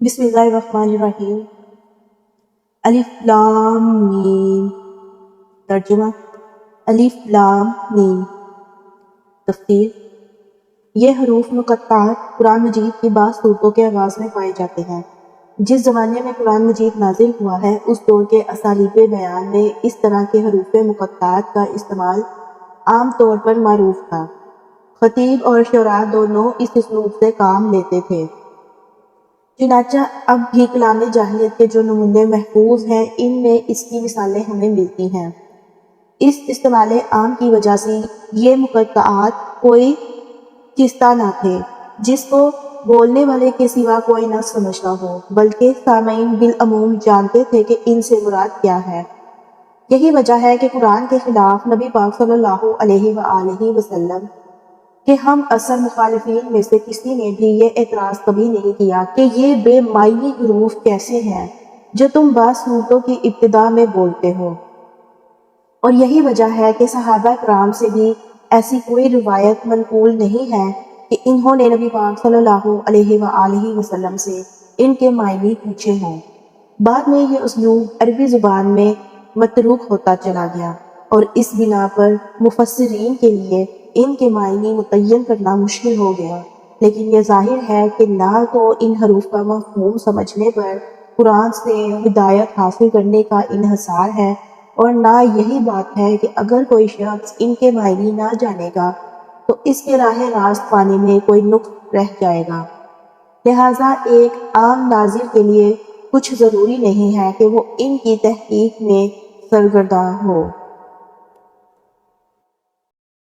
بسم اللہ الرحمن الرحیم۔ الف لام میم۔ ترجمہ: الف لام میم۔ تفسیر: یہ حروف مقطعات قرآن مجید کی بعض صورتوں کے آغاز میں پائے جاتے ہیں۔ جس زمانے میں قرآن مجید نازل ہوا ہے اس دور کے اسالیب بیان میں اس طرح کے حروف مقطعات کا استعمال عام طور پر معروف تھا۔ خطیب اور شعراء دونوں اس اسلوب سے کام لیتے تھے۔ چنانچہ اب بھی کلام جاہلیت کے جو نمونے محفوظ ہیں ان میں اس کی مثالیں ہمیں ملتی ہیں۔ اس استعمال عام کی وجہ سے یہ مقطعات کوئی چستہ نہ تھے جس کو بولنے والے کے سوا کوئی نہ سمجھتا ہو، بلکہ سامعین بالعموم جانتے تھے کہ ان سے مراد کیا ہے۔ یہی وجہ ہے کہ قرآن کے خلاف نبی پاک صلی اللہ علیہ وآلہ وسلم کہ ہم اثر مخالفین میں سے کسی نے بھی یہ اعتراض کبھی نہیں کیا کہ یہ بے معنی حروف کیسے ہیں جو تم بعض صورتوں کی ابتدا میں بولتے ہو۔ اور یہی وجہ ہے کہ صحابہ کرام سے بھی ایسی کوئی روایت منقول نہیں ہے کہ انہوں نے نبی پاک صلی اللہ علیہ وآلہ وسلم سے ان کے معنی پوچھے ہوں۔ بعد میں یہ اسلوب عربی زبان میں متروک ہوتا چلا گیا اور اس بنا پر مفسرین کے لیے ان کے معنی متعین کرنا مشکل ہو گیا۔ لیکن یہ ظاہر ہے کہ نہ تو ان حروف کا مفہوم سمجھنے پر قرآن سے ہدایت حاصل کرنے کا انحصار ہے، اور نہ یہی بات ہے کہ اگر کوئی شخص ان کے معنی نہ جانے گا تو اس کے راہ راست پانے میں کوئی نقص رہ جائے گا۔ لہٰذا ایک عام ناظر کے لیے کچھ ضروری نہیں ہے کہ وہ ان کی تحقیق میں سرگرداں ہو۔